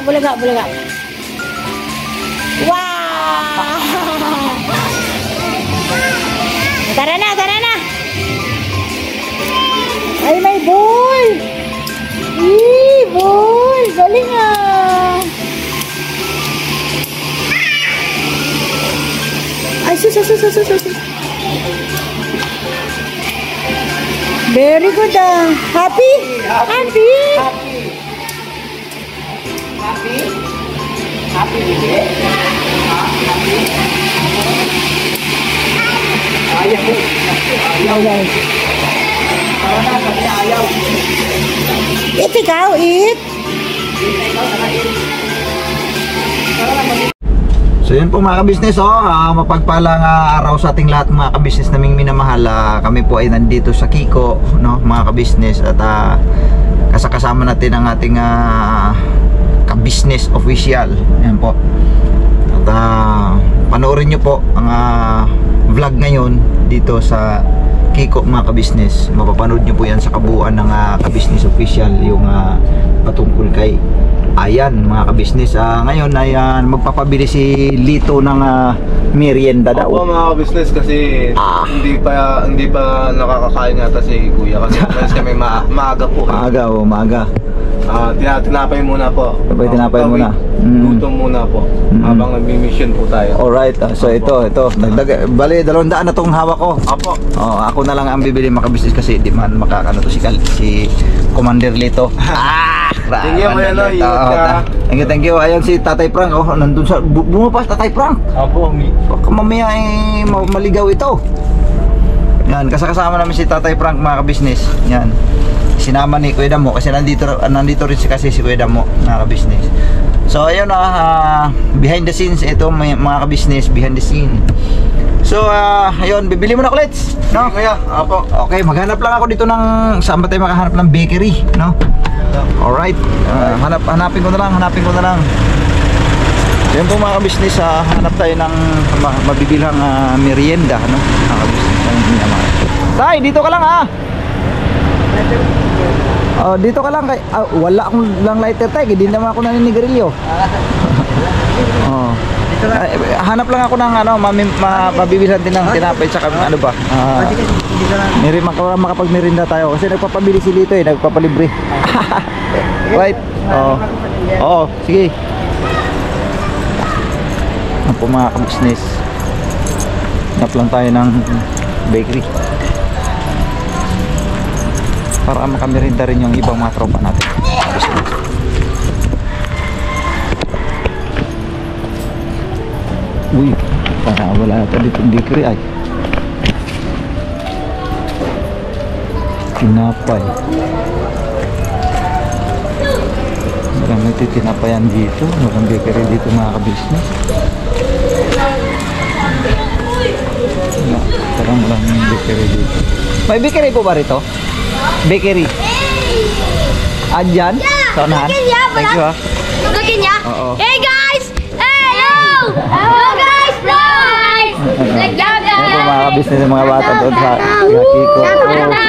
bulaga, bulaga. Wow! Tara na, tara na. Ay, may boy. Boy, galing ah. Ay, sus. Very good ah. Happy? Happy? Happy bebe? Happy? Ayaw. Ayaw. Eat ikaw, eat. So yun po mga kabisnes, mapagpalang araw sa ating lahat mga kabisnes naming minamahal. Kami po ay nandito sa Kiko, no, mga kabisnes, at kasama natin ang ating kabisnes official. Ayan po. At panoorin nyo po ang vlog ngayon dito sa Kiko mga kabisnes. Mapapanood nyo po yan sa kabuuan ng kabisnes official, yung patungkol kay Ayan mga kabisnes. Ngayon ay magpapabili si Lito ng merienda daw. Opo mga kabisnes, kasi hindi pa nakakakain yata si Kuya kasi mas kami maaga po. Maaga. Tinapay muna po. Tinapay muna. Gutom muna po habang nag-mission po tayo. Alright, so ito. Bali, 200 na tong hawak ko. Opo. Ako na lang ang bibili mga kabisnes kasi di man makakano to si Commander Lito. Thank you, Thank you. Ayan si Tatay Frank. Nandun sa bumupas Tatay Frank. Opo, baka mamaya maligaw ito. Yan, kasama namin si Tatay Frank mga kabisnes. Yan. Sinama ni Kuya Damo kasi nandito rin kasi si Kuya Damo mga kabisnes. So ayun behind the scenes ito mga kabisnes, behind the scene. So ayun, bibili mo na ulit, no? Kuya, opo. Okay, maghanap lang ako dito ng saan ba tayo makahanap ng bakery, no? Alright, hanapin ko na lang. Yan po mga kabisnes, hanap tayo ng mabibilhang merienda, no? Mga kabisnes, Tay, dito ka lang dito ka lang wala akong lang lighter tay, hindi naman ako naninigarilyo. Hanap lang ako ng mabibilhan din ng tinapay tsaka ano ba. Makapagmerinda tayo kasi nagpapabili si Lito nagpapalibre. Right? Sige. Ano po mga kabisnes, hanap lang tayo ng bakery para makamerinda rin yung ibang mga tropa natin. Uy, wala ata dito yung bakery ay. Tinapay. Walang nagtitinapayan dito. Walang bakery dito mga kabisnes. Parang walang bakery dito. May bakery po ba rito? Bakery. Andyan? Sa unahan? Thank you Oo. Hey guys! Hello! Hello guys! Guys! Ano po mga kabisnes ng mga bata doon sa Kiko?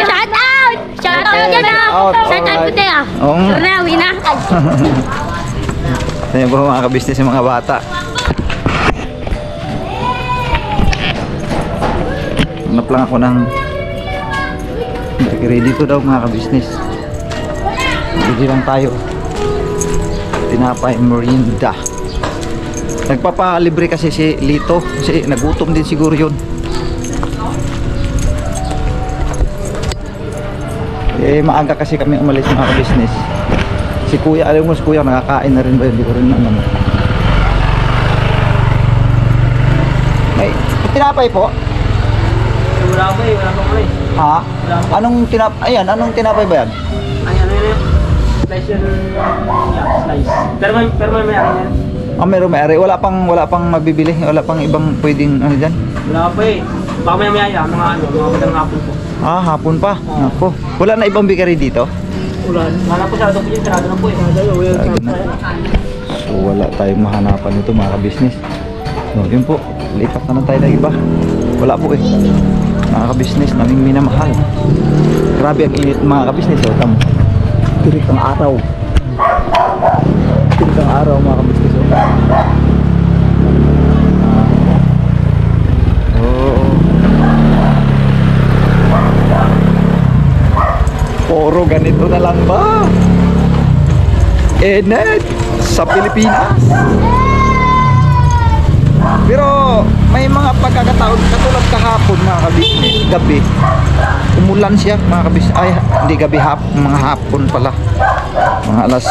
Shout out! Shout out dyan Shout out puti Rawi na. Ano po mga kabisnes ng mga bata? Hanap lang ako ng bakery dito daw mga kabisnes. Hindi lang tayo tinapay merienda. Nagpapalibre kasi si Lito kasi nagutom din siguro yun. Maaga kasi kami umalis mga kabisnes. Si Kuya, alam mo si Kuya nakakain na rin ba yun? Hindi ko rin naman. May tinapay po? Wala pa eh. Ha? Anong tinapay ba yan? Ay, ano yun? Slice yun. Slice. Pero may ari yan. May ari. Wala pang mabibili. Wala pang ibang pwedeng ano dyan? Wala pa eh. Baka maya mga magandang hapon po. Hapon pa. Ako. Wala na ibang bakery dito? Wala po, sarado po yun. Sarado na po eh. So wala tayong mahanapan nito mga kabisnes. So yun po. Lipat na tayo ng iba. Wala po eh. Mga kabisnes naming minamahal. Grabe ang init mga kabisnes. Tamo. Tirik ang araw. Tirik Magandang araw mga kabisnes. Puro ganito na lang ba? Enet sa Pilipinas. Pero may mga pagkakataon katulad kahapon mga kabisnes, gabi umulan siya mga kabisnes. Ay, hindi gabi, mga hapon pala. Mga alas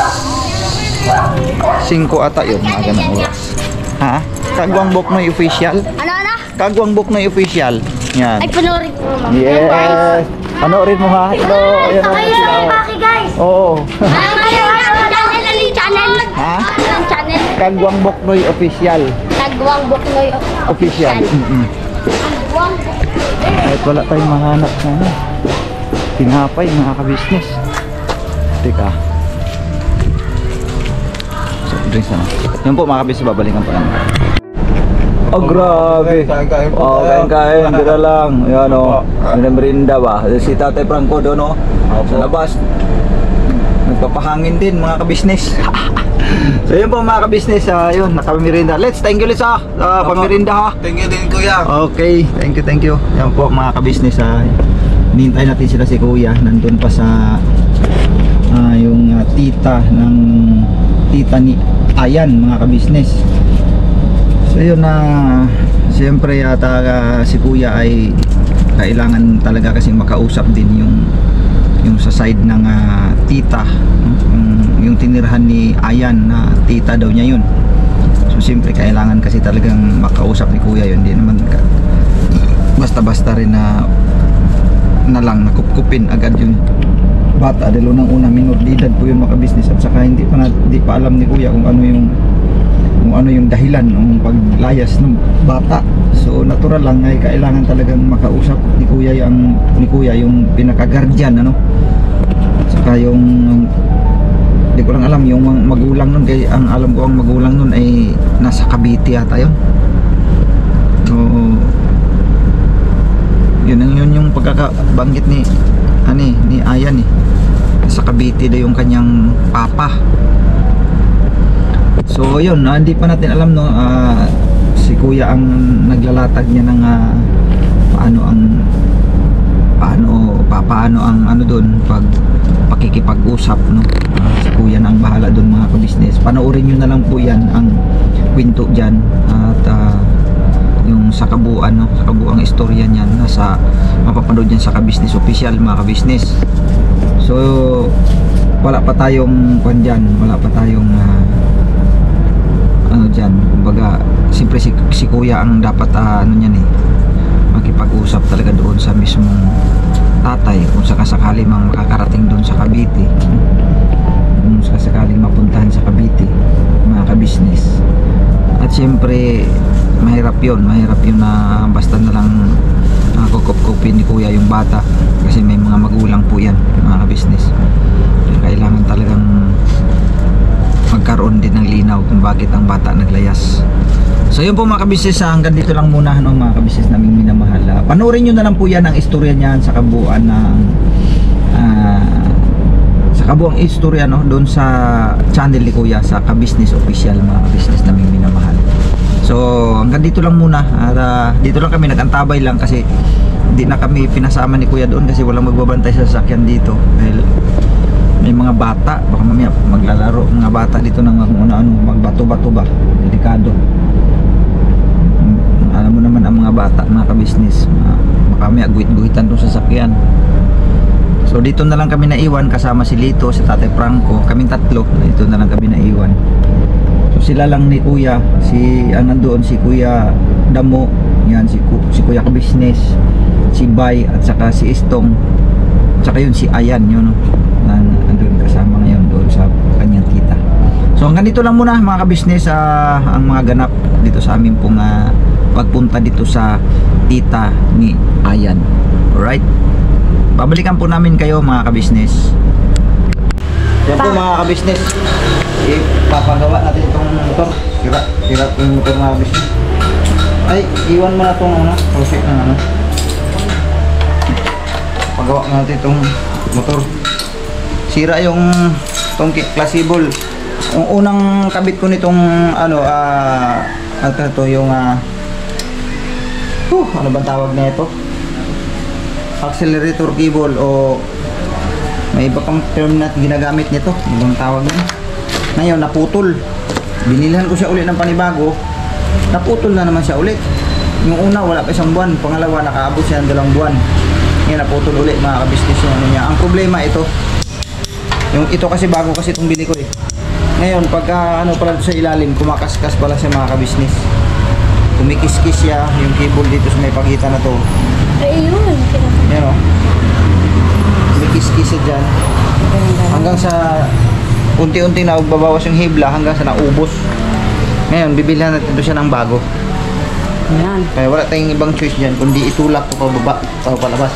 5 ata yun, mga ganang oras. Ha? Kagwang Boknoy official? Ano? Kagwang Boknoy official. Yan. Ay, panoorin ko naman. Yes. Panoorin mo ha. Hello. Ayan o. Ayun ang paki, guys. Oo. Channel. Ha? Anong channel? Kagwang Boknoy official. Tagwang Buknoy Official. Tagwang Kahit wala tayong mahanap na tinapay mga kabisnes. Teka. So, drinks na. Yan po mga kabisnes, babalikan pa lang. Oh, grabe. Kain-kain po Oh, tayo. kain-kain. Dito lang. Yan o. Merinda ba? Si Tatay Franco doon o. Sa labas. Nagpapahangin din mga kabisnes. So yun po mga kabisnes. Yun, nakamirinda. Let's thank you Lisa sa pamirinda ha. Thank you din kuya. Okay, thank you. Yan po mga kabisnes. Hinihintay natin sila si Kuya. Nandun pa sa yung tita ni Ayan mga kabisnes. So yun siyempre yata si Kuya ay kailangan talaga kasing makausap din yung sa side ng tita, yung tinirahan ni Ayan na tita daw niya yun. So siyempre kailangan kasi talagang makausap ni Kuya yun. Hindi naman basta-basta rin na lang nakupkupin agad yung bata dahil unang-una minor de edad po yun mga kabisnes, at saka hindi pa alam ni Kuya kung ano yung dahilan ng paglayas ng bata. So natural lang ay kailangan talagang makausap ni Kuya yung pinaka-guardian saka yung hindi ko lang alam yung magulang nun, kaya ang alam ko ang magulang nun ay nasa Cavite yata yun. So yun yung pagkakabanggit ni Ayan sa Cavite daw yung kanyang papa. So yun, hindi pa natin alam si Kuya ang naglalatag niya ng paano ang doon pakikipag-usap si Kuya na ang bahala doon mga kabisnes. Panoorin niyo na lang po yan ang kwento diyan at yung sa kabuuan sa kabuuang istorya niyan mapapanood yan sa Kabisnes Official mga kabisnes. So wala pa tayong dyan, kumbaga siyempre si Kuya ang dapat niyan makipag-usap talaga doon sa mismong tatay kung sakasakali mang makakarating doon sa Cavite, kung sakasakaling mapuntahan sa Cavite mga kabisnes. At siyempre mahirap yun na basta na lang kukup-kupin ni Kuya yung bata kasi may mga magulang po yan mga kabisnes. Kailangan talagang magkaroon din ng linaw kung bakit ang bata naglayas. So yun po mga kabisnes, hanggang dito lang muna mga kabisnes naming minamahal. Panoorin nyo na lang po yan ang istorya niyan sa kabuuan ng sa kabuuang istorya doon sa channel ni Kuya sa Kabisnes Official mga kabisnes naming minamahal. So hanggang dito lang muna at dito lang kami nagantabay lang kasi hindi na kami pinasama ni Kuya doon kasi walang magbabantay sa sasakyan dito dahil may mga bata, baka mamaya maglalaro mga bata dito ng magbato-bato ba, delikado. Alam mo naman ang mga bata, mga kabisnes, baka mamaya guhit-guhitan doon sa sasakyan. So dito na lang kami naiwan kasama si Lito, si Tatay Franco, kaming tatlo, dito na lang kami naiwan. So sila lang ni Kuya, nandoon si Kuya Damo, yan si Kuya Kabisnes, si Bay at saka si Istong, at saka yun si Ayan yun andun kasama ngayon doon sa kanyang tita. So hanggang dito lang muna mga kabisnes ang mga ganap dito sa amin pong pagpunta dito sa tita ni Ayan. Alright, babalikan po namin kayo mga kabisnes. Yan po mga kabisnes, ipapagawa natin itong motor. Tira po yung motor mga kabisnes. Ay, iwan mo na itong project ng pagawa natin itong motor. Sira yung itong flexible Yung unang kabit ko nitong ano ito yung ano bang tawag na ito? Accelerator cable o may iba pang term na ginagamit nito. Ano bang tawag na? Ngayon naputol. Binilhan ko siya ulit ng panibago. Naputol na naman siya ulit. Yung una wala pa isang buwan, pangalawa nakaabot siya ng 2 buwan. Ngayon naputol ulit mga kabisnes yung ano niya. Ang problema ito. Yung ito kasi bago kasi itong bili ko eh. Ngayon pagka ano pala sa ilalim, kumakaskas pala siya mga kabisnes. Kumikis-kis siya yung cable dito sa may pagitan na to. Ay, yun. Yan o. Kumikis-kis siya dyan. Hanggang sa unti-unti na babawas yung hibla hanggang sa naubos. Ngayon bibilhan natin ito siya ng bago. Yan. Kaya wala tayong ibang choice dyan kundi itulak ito pababa, palabas.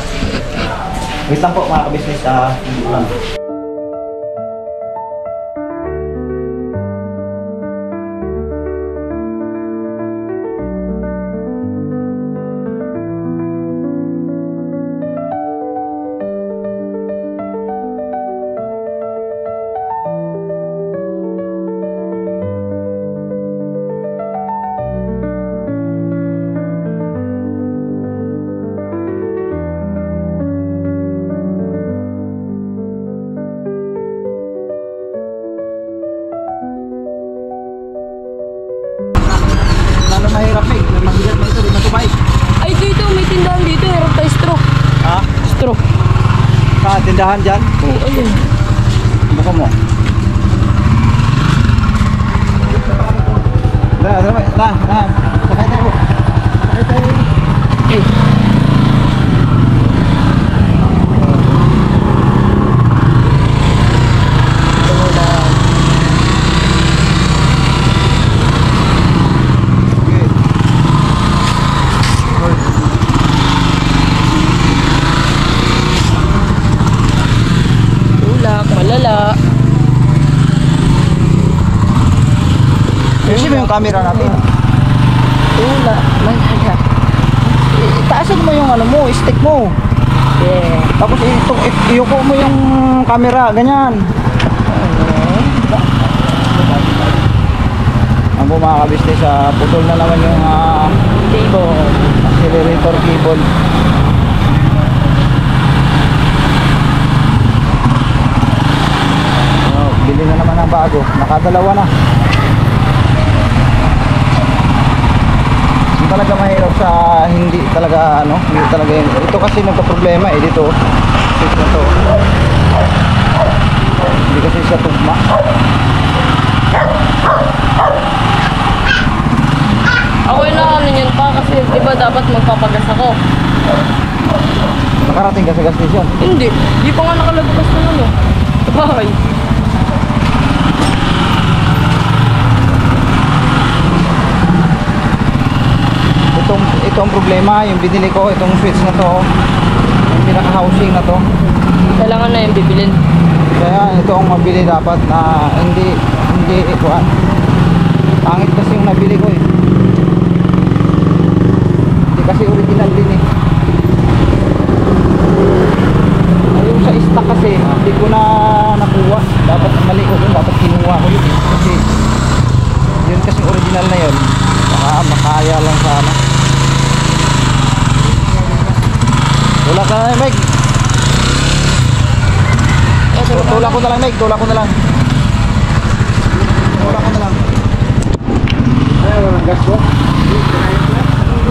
Wait lang po mga kabisnes. Lalo mahirap eh. Mahigat na ito, di matubay. Ay, dito, may tindahan dito. Meron tayo straw. Ha? Straw. Sa tindahan dyan? Oo, ayun. Buka mo. Sakay tayo. Sakay tayo. Eh. Malala. Kasi yung camera natin. Wala. Malala. Taasan mo yung ano mo, stick mo. Yeah. Tapos iyuko mo yung camera, ganyan. Ang mga kabisnes, putol na naman yung Cable. accelerator cable. Bili na naman ng bago, nakadalawa na. Hindi talaga mahirap sa hindi talaga ano, hindi talaga yun. Ito kasi nagka-problema eh dito. Switch na to. Hindi kasi siya tugma. Ako yung ano yun pa kasi diba dapat magpapagas ako. Nakarating ka sa gas station. Hindi. Di pa nga nakalagpas na ano. Sa bahay. Ito ang problema, yung binili ko, itong switch na to, yung pinaka-housing na to. Kailangan na yung bibilin. Kaya ito ang mabili dapat na hindi ikuan. Pangit kasi yung nabili ko eh. Hindi kasi original din eh. Yung sa stock kasi, hindi ko na nakuha. Dapat mali ko dun, dapat kinuha ko yun eh. Kasi yun kasi original na yun. Baka makaya lang sana. Tulak ka na lang, Meg. Tulak ko na lang, Meg. Tulak ko na lang. Tulak ko na lang. Ay, walang gas ko.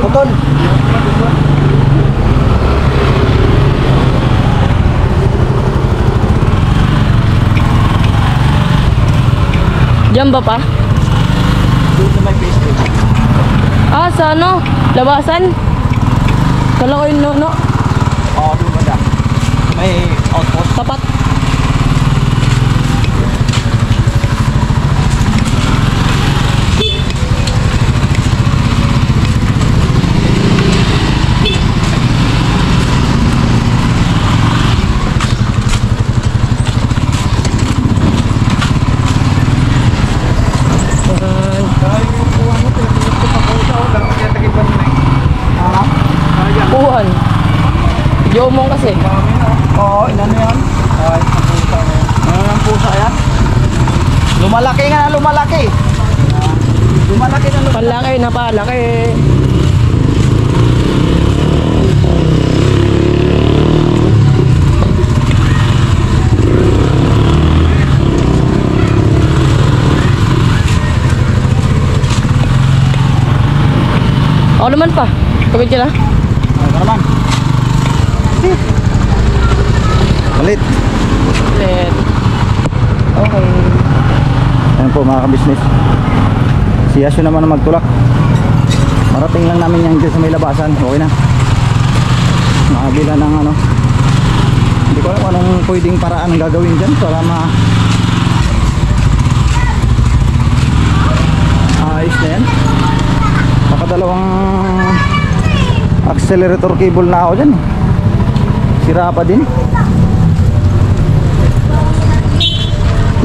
Putol. Diyan ba pa? Doon na may Facebook. Ah, sa ano? Labasan? Kala ko yung no. Oo, doon ba na? May outpost. Tapat. Puhan. Jomong kasi. Oo, inano yan? Ay, ang pusa yan. Ano ang pusa yan? Lumalaki nga na lumalaki. Lumalaki na lumalaki. Palaki na palaki. Ako naman pa. Pagod ka na? Ano naman? Malit. Let. Okay. Ayan po mga kabisnes. Si Yasyo naman na magtulak. Marating lang namin yan dyan sa may labasan. Okay na. Makabila ng ano. Hindi ko alam kung anong pwedeng paraan ang gagawin dyan para ayos na yan. Nakadalawang accelerator cable na ako dyan. Sira pa din.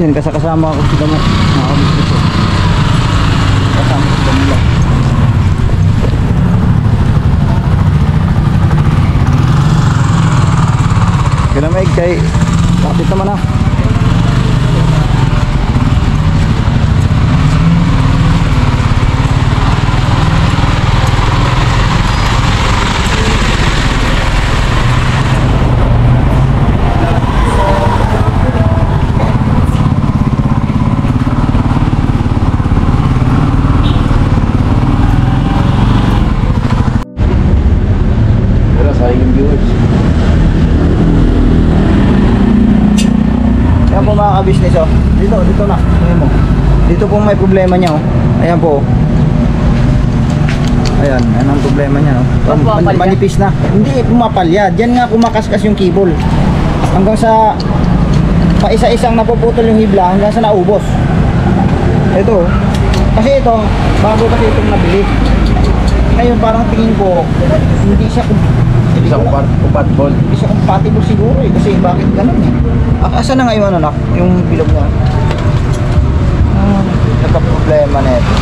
Yan kasama ako sila mo. Nakabisnes ko. Kasama ko sila nila. Kinamig kay kapit naman na. Ayan po mga kabisnes oh. Dito na. Ayan mo. Dito po may problema niya oh. Ayan po. Ayan ang problema niya no. Manipis na. Hindi pumapalya. Diyan nga kumakaskas yung cable. Hanggang sa paisa-isang napuputol yung hibla hanggang sa naubos. Ito. Kasi ito, bago kasi itong nabili. Ngayon parang tingin ko hindi siya compatible. Hindi siya compatible siguro eh. Kasi bakit ganun eh. Asa na nga yung ano nak? Yung bilog niya. Nagka-problema na ito.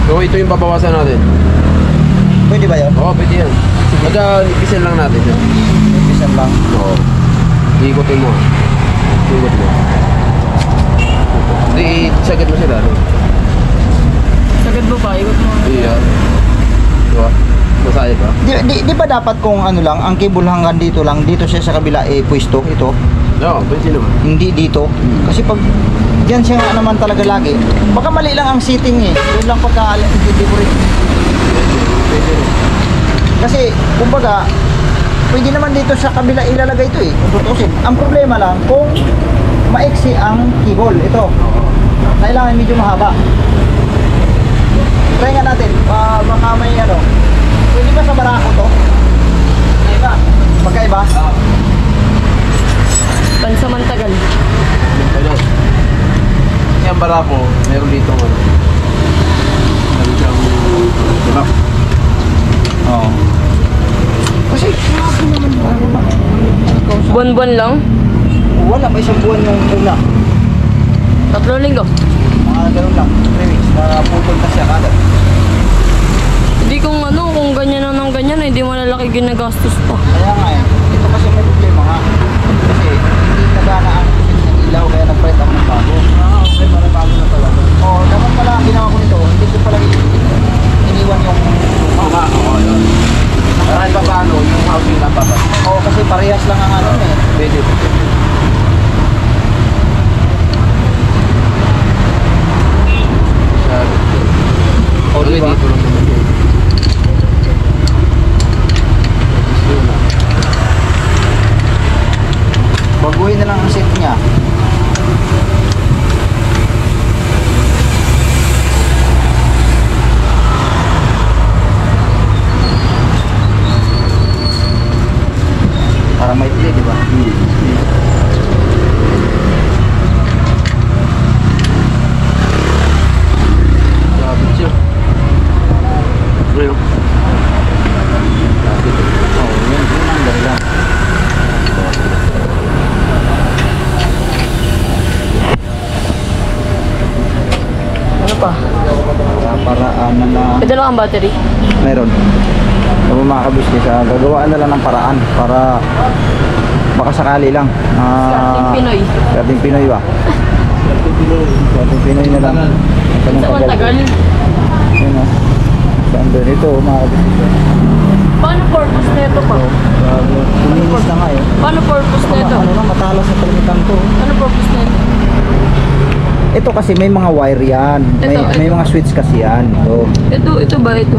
So ito yung babawasan natin. Pwede ba yun? Oo, pwede yan. Ipisan lang natin yan. Ipisan lang. Oo. Ikutin mo. Ikot mo. Hindi, sagad mo sila. Sagad mo pa, ikot mo. Iya. Diba? Masaya pa? Di ba dapat kung ano lang, ang cable hanggang dito lang, dito siya sa kabila pwesto, ito. Oo, pwede naman. Hindi dito. Kasi pag diyan siya nga naman talaga lagi, baka mali lang ang seating eh. Yun lang pagka-hindi ko rin. Pwede rin. Kasi, kumbaga, pwede naman dito sa kabila ilalagay ito eh. Kung tutusin. Ang problema lang, kung maiksi ang cable, ito. Kailangan medyo mahaba. Try nga natin, baka may ano. Pwede ba sa barako to? Magkaiba? Magkaiba? Pansamantagal. Ayun. Yung barako, meron dito ano. Meron siyang diba? Oo. Kasi, Buwan-buwan lang. wala pa isang buwan yung una. 3 linggo. Mga ganun lang. 3 weeks. Naputol na siya kada. Hindi kung ganyan na ng ganyan, hindi malalaki ginagastos pa. Kaya nga eh. Ito kasi may problema nga. Kasi hindi nagana ang ilaw kaya nag-print ako ng bago. Okay. Para bago na talaga. Oo. Dapat pala ang ginawa ko nito. Hindi ko pala iniwan yung luma. Oo, yun. Kahit pa paano, yung housing lang pa ba? Oo, kasi parehas lang ang ano eh. Pwede. O, diba? Dito lang naman yun. Baguhin na lang ang set niya. Para may play, di ba? Grabe siya. Ayun. Oo, yun ang dahilan. Ano pa? Paraan na lang. May dalawang battery. Meron. Kung mga kabisnes, gagawaan na lang ng paraan para baka sakali lang. Ating Pinoy. Ating Pinoy ba? Swerte Pinoy na lang. Sa matagal. Yun o. Saan doon? Ito, mga kabisnes. Paano purpose nito pa? Kuminis na nga eh. Paano purpose nito? Ano lang, matalas sa palitan to. Ano purpose nito? Ito kasi may mga wire yan. May mga switch kasi yan. Ito ba ito?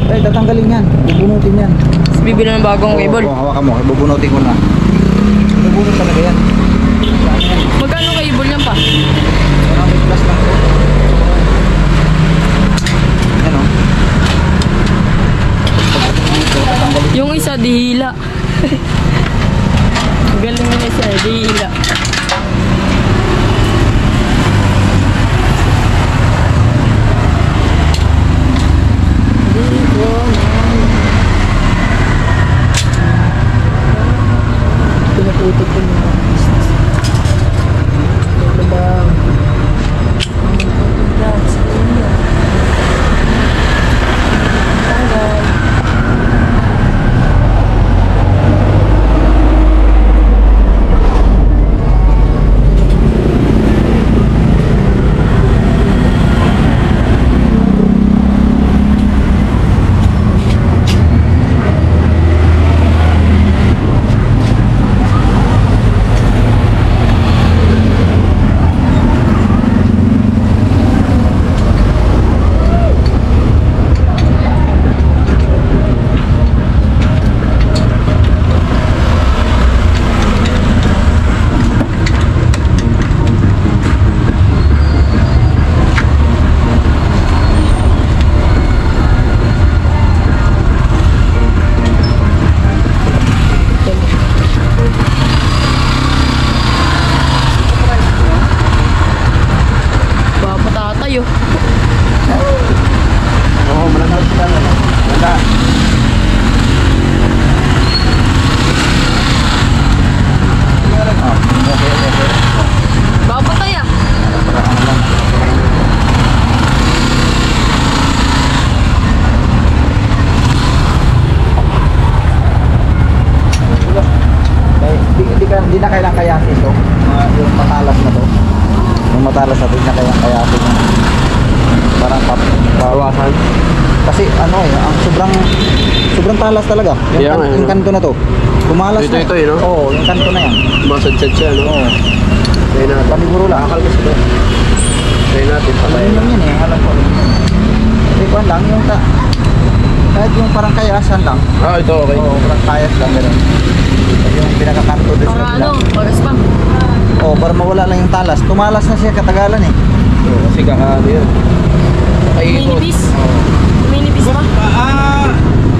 Ay, tatanggalin yan. Bubunutin yan. Tapos bibili ng bagong cable. Oo, hawakan mo. Bubunutin ko na. Bubunot talaga yan. Magkano cable yan pa? May plus lang. Yan o. Yung isa, dihila. Galing yung isa, dihila. Pinuputok ko yung mga business. Ito ba? Hindi na kailangan kayasin to. Yung matalas na to. Yung matalas na to, hindi na kailangan kayasin. Parang pawasan. Kasi ano eh, ang sobrang talas talaga. Yung kanto na to. Kumalas na. Ito no? Oo, yung kanto na yan. Masadsad siya, no? Oo. Try natin. Paniguro lang. Akal mo sila. Try natin. Patayin Yun yun eh, alam ko. Hindi ko lang, yung kahit yung parang kayasan lang. Ah, ito okay. Oo, parang kayas lang gano'n. Yung pinakakanto doon Para sa ano? Pagas pa. Oo, para mawala lang yung talas. Tumalas na siya katagalan eh. Oo, kasi kakano yun. Minibis? Minibis pa?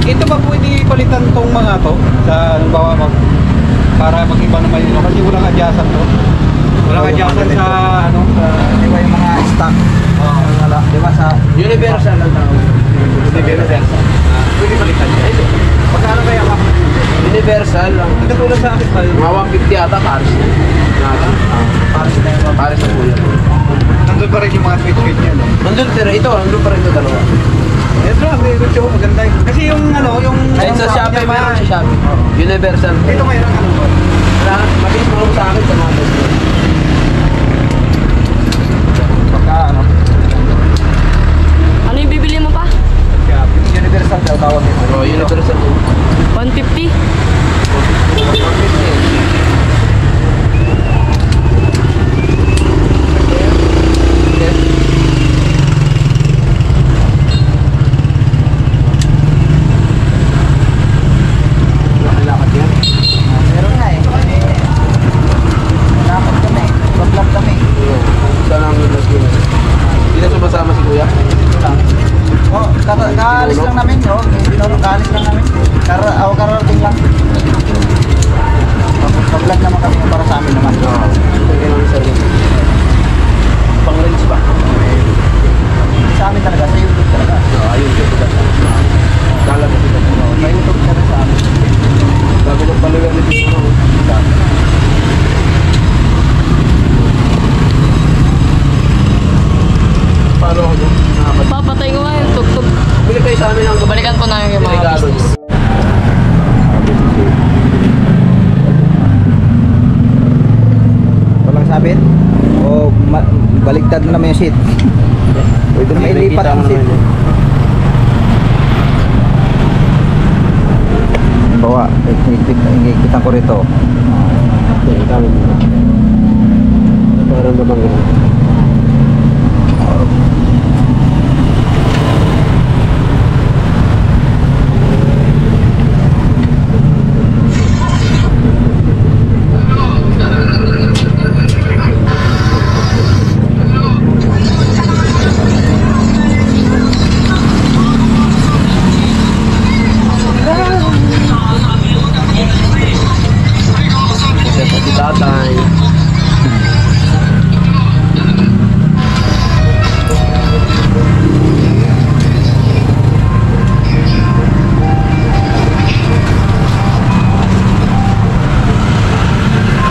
Ito ba pwede palitan tong mga to? Sa halimbawa para mag-iba naman yun. Kasi walang adjacent to. Walang adjacent sa ano? Di ba yung mga stock? Wala. Di ba sa... Universal ang tawag. Universal. Pwede palitan niya. Ito. Magkano kaya ka? Universal lang. Ito tulad sa akin tayo. Mga 150 ata, Paris na. Paris na yun. Paris na po yan. Nandun pa rin yung mga switch niya. No? Nandun pa rin ito dalawa. Ito, meron siya. Maganda yun. Kasi yung ano, yung... Kahit sa Shopee, meron sa Shopee. Universal. Ito mayroon ano. Mabilis mo sa akin sa mga Pagka ano? Ano yung bibili mo pa? Universal daw tawag nito. Oo, Universal. 150? Meron nga eh. Nakakot kami. Bablog kami. Saan ang Universal? Hindi na sumasama si Kuya? Oh, kaalis lang namin, no? Binurong kaalis lang namin. Kararating lang. Pag-vlog naman kami para sa amin naman. Oo. Pwede namin sa rin. Pang-range ba? Sa amin talaga, sa YouTube talaga. Oo, ayun. Kala ko sila. Sa YouTube talaga sa amin. Bago magpaliwan na dito. Paano ako doon? Papatay ko nga yung tugtog. Bili kayo sa amin ang Balikan ko na yung mga regalo. business. Walang sabit? O baliktad na naman yung seat. Pwede na mailipat ang seat. Bawa, ikikitan ko rito. Parang naman gano'n.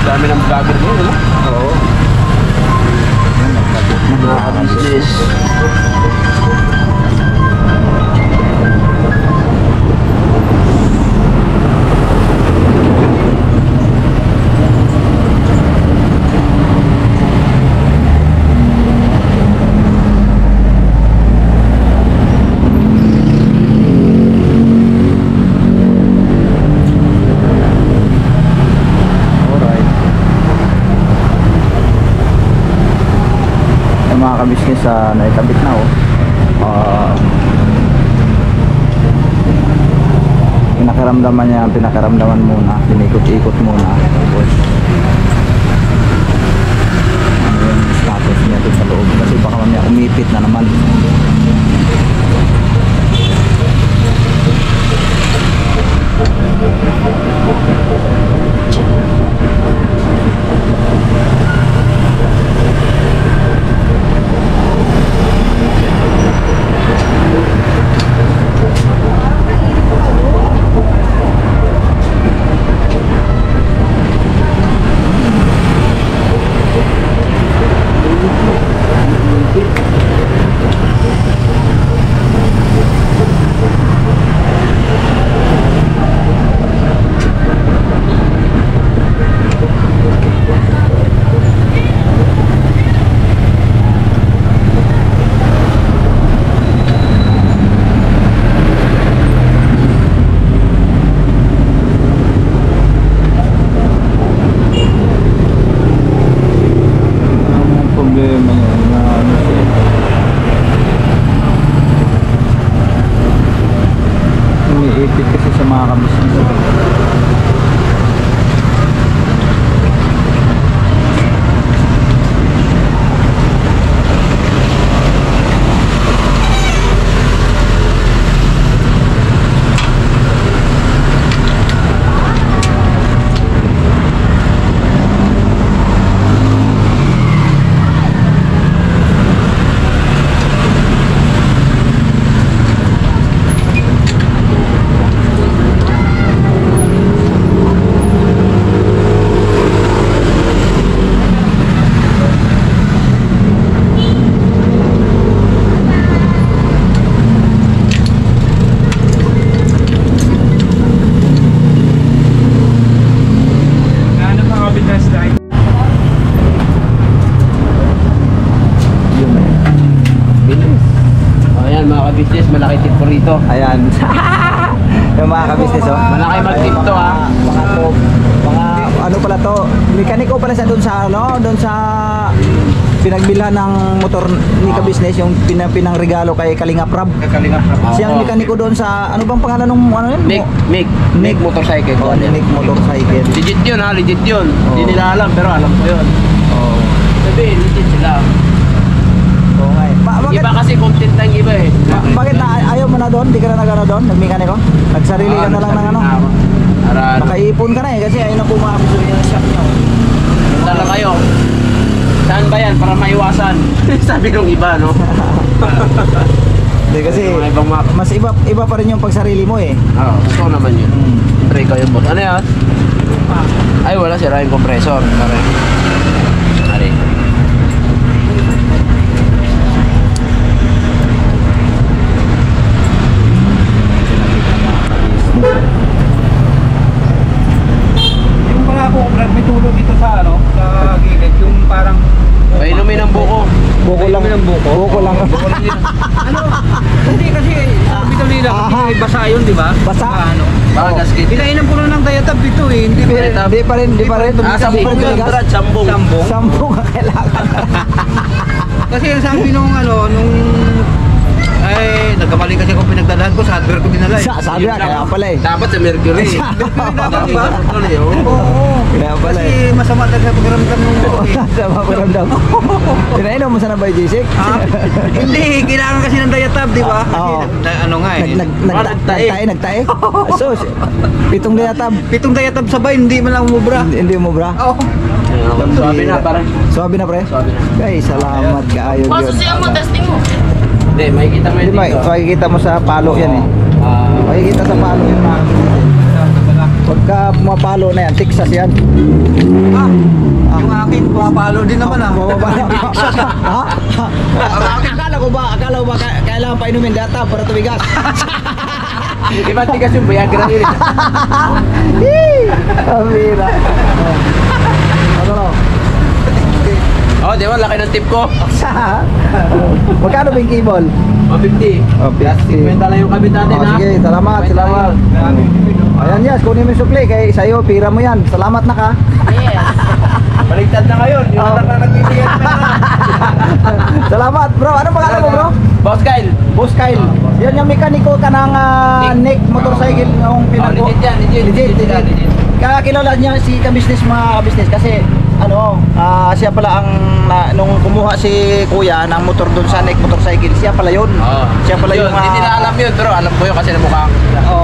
Dami ng vlogger mo, no? Oo. Business. Mga kabisnes naikabit na pinakaramdaman niya, pinakaramdaman muna, pinikot-ikot muna, tapos ano yung status niya dun sa loob kasi baka mamaya umipit na naman. Umiipit kasi sa mga kabisnes. Business, malaki tip ko rito. Ayan. Yung mga kabisnes Malaki mag-tip to, ha? Mga ano pala to, mekaniko pala siya doon sa doon sa pinagbilhan ng motor ni kabisnes, yung pinang regalo kay Kalinga Prab. Siyang mekaniko doon sa ano bang pangalan ng ano yun? Mick motorcycle. Oh, Mick motorcycle. Legit yun, ha? Legit yun. Hindi nila alam, pero alam ko yun. Oh. Sabi, legit sila. Oo nga eh. Bakit, Iba kasi content ng iba eh. bakit na ayaw mo na doon? Di ka na nagano doon? Nagmekaniko? Nagsarili ka na lang ng ano? Nakaipon ka na eh kasi ayun na pumapos yung shop niyo. Punta lang kayo. Saan ba yan? Para maiwasan. Sabi nung iba, no? Hindi kasi Mga ibang map. mas iba pa rin yung pagsarili mo eh. Oo, gusto naman yun. Siyempre ikaw yung boss. Ano yan? Ay, wala. Sira yung compressor. Pare. Ari. Yung pala ako, may tulog dito sa ano, sa gilid, yung parang Painumin ang buko. Buko may basa yun, di ba? Basa? Ano? Baka gasket. Pinainom ko na ng diatab dito eh. Hindi ba? Di pa rin. Sambong Tumigas. yung Brad, sambong. Sambong. Sambong ang kailangan. Kasi ang sabi nung nagkamali kasi kung pinagdadaan ko sa hardware ko dinala eh. Sabi na, kaya pala eh. Dapat sa Mercury. Dapat ba? Oo. Kaya pala Kasi eh. masama talaga pakiramdam nung eh. Sama ko ramdam. Pinainom mo sana ba yung J6? Hindi, kailangan kasi ng diatab, di ba? Kasi Oo. ano nga eh. Nagtae. So, 7 diatab. 7 diatab sabay, hindi man lang umubra. Hindi mo bra? Oo. Sabi na, parang. Swabe na pre? Swabe na. Guys, salamat kaayo Kaso yun. siya mo, testing mo. Hindi, makikita mo Hindi yun ba, dito. makikita mo sa palo yan eh. Makikita sa palo yun mga kapatid. Pagka pumapalo na yan, Texas yan. Yung akin, pumapalo din naman ah. Ha? Akala ko ba kailangan pa inumin data para tumigas? Di ba tigas yung Viagra yun? Amira. Ano no? Oh, di ba? Laki ng tip ko. Magkano ba yung cable? 150. Oh, 50 lang yung kabit natin ha. Sige, salamat. Ayan, yes, kunin mo yung supply kay sa'yo, pira mo yan. Salamat na ka. Yes. Baligtad na ngayon. Yung Oh. anak na nagbibigay na. Salamat, bro. Ano pangalan mo, bro? Boss Kyle. Boss Kyle. Yan yung mekaniko ka ng Nick motorcycle yung pinako. Legit yan, legit. Kaya kilala niya si ka-business mga ka-business kasi siya pala ang nung kumuha si Kuya ng motor doon sa Nick motorcycle, siya pala yun. Siya pala yung Hindi nila alam yun, pero alam ko yun kasi namukha ko.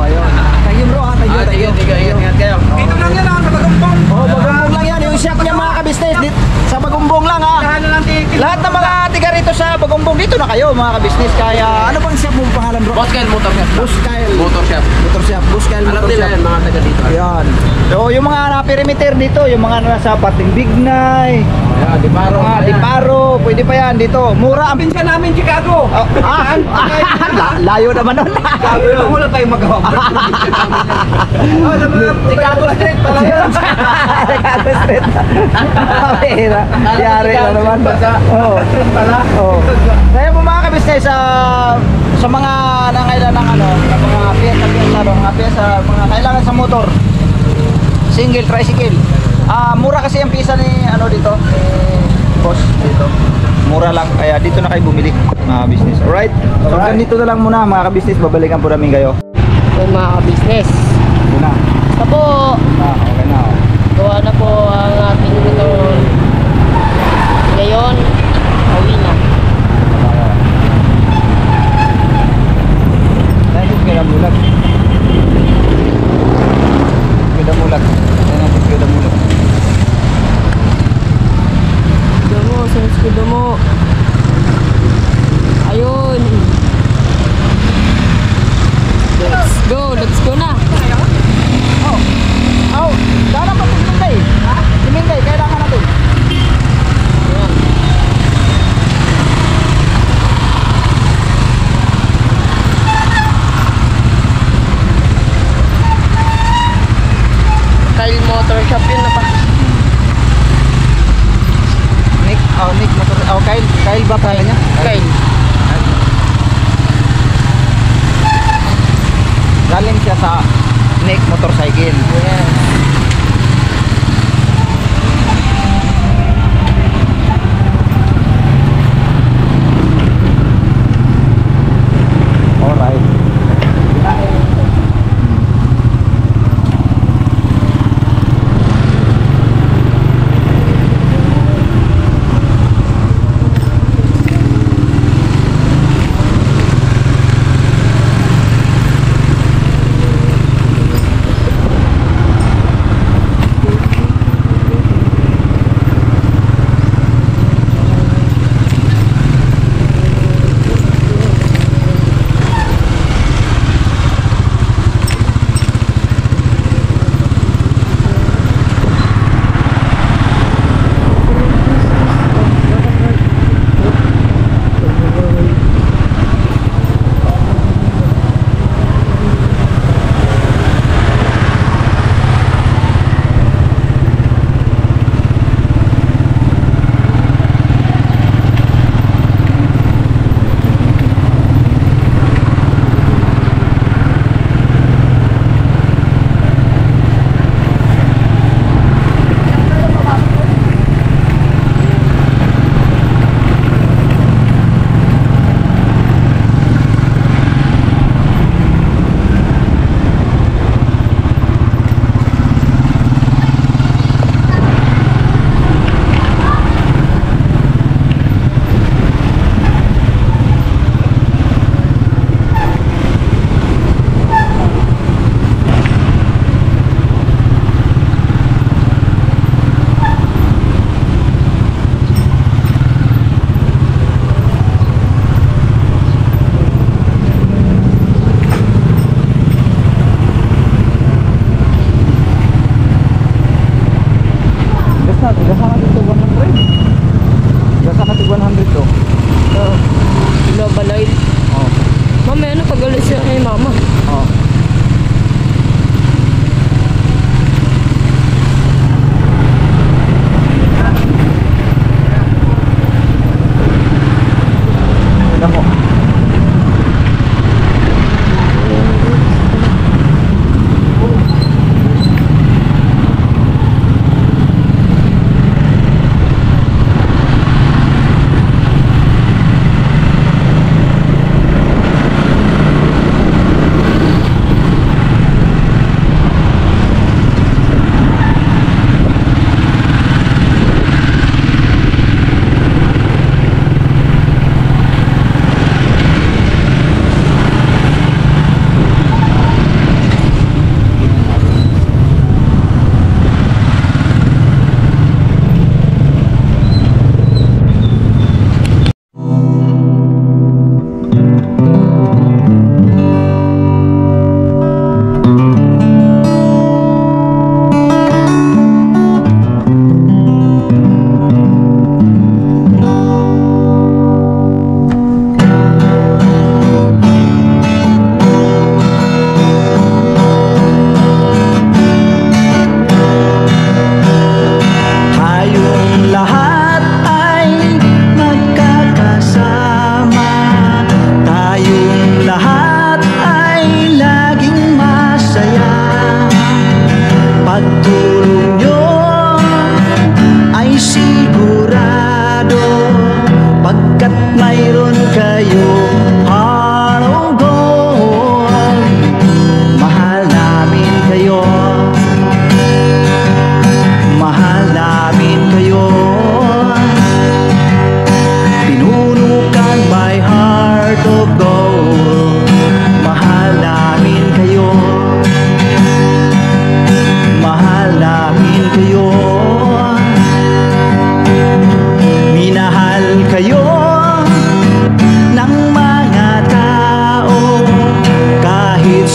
ayun. Thank you, bro. Thank you. Ingat kayo. Dito lang yan ah, sa Bagumpong. Bagumbong lang yan. Yung shop niya mga ka-business. Sa Bagumbong lang ha. Ano lang tigil. Lahat ng mga tiga rito sa Bagumbong, dito na kayo mga ka-business. Kaya ano bang shop mong pangalan, bro? Boss Kyle Motor Shop. Boss Kyle. Motor Shop. Motor shop. Boss Kyle Alam Motor nila shop. yan, mga taga dito. Yan. So yung mga na-perimeter dito, yung mga nasa Pating Bignay, Ayan, di paro. mga Diparo, pwede pa yan dito. Mura ang Pinsan namin Chicago. layo naman nun. Wala tayong magawa. Chicago Street pala yun. Chicago Street. Pera. Yari na naman. Oo. Oo. Kaya po mga kabisnes, sa mga nangailan ng mga piyesa, mga kailangan sa motor, single, tricycle. Mura kasi ang pisa ni dito, boss dito. Mura lang, kaya dito na kayo bumili mga business. Alright? So ganito na lang muna mga ka-business, babalikan po namin kayo. Yung mga ka-business. Yun na. Basta po, Okay na. gawa na po ang ating motor. Ngayon, uwi na. Dahil kaya mulag. Kaya mulag. Kaya mulag. Damo, sense ko damo. Ayun. Let's go na. Sana pa si Minday. Si Minday, kailangan natin. Ayan. Kyle Motor Shop yun na pa. Nick motor. Kyle ba pala niya? Kyle. Galing siya sa Nick motorcycle. Yes. Alright.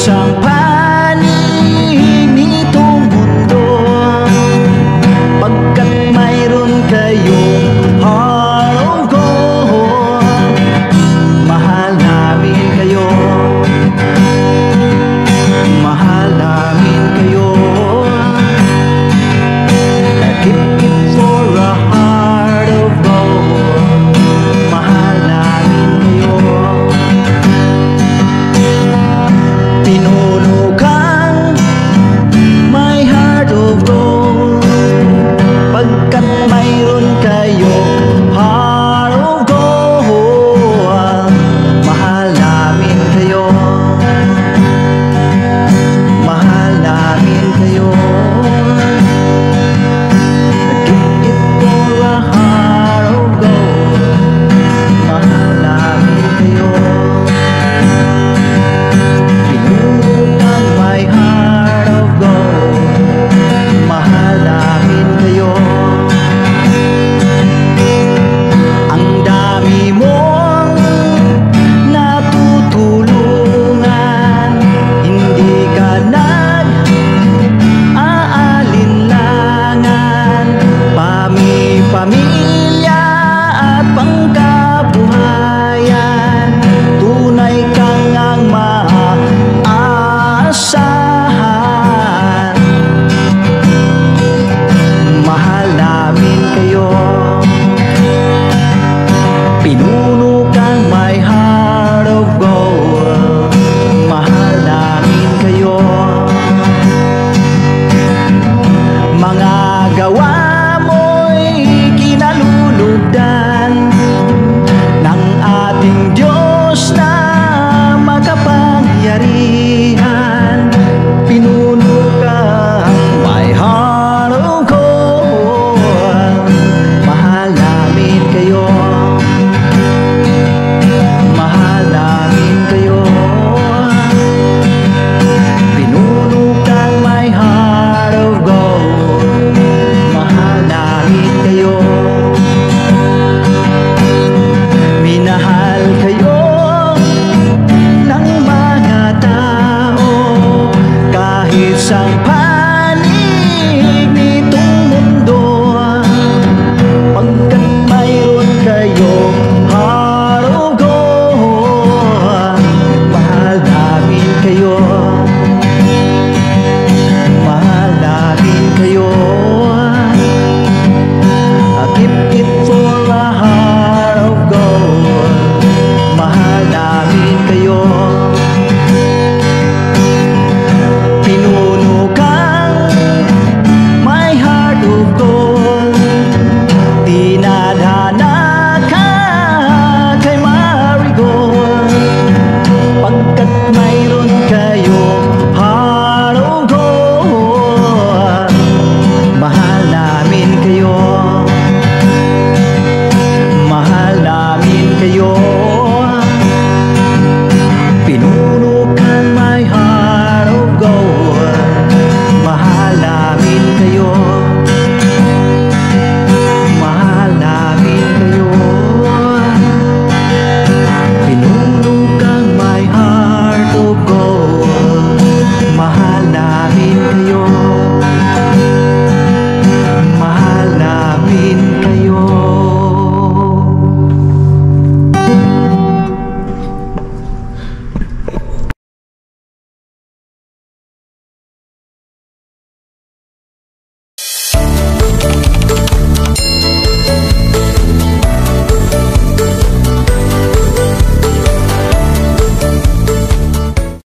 isang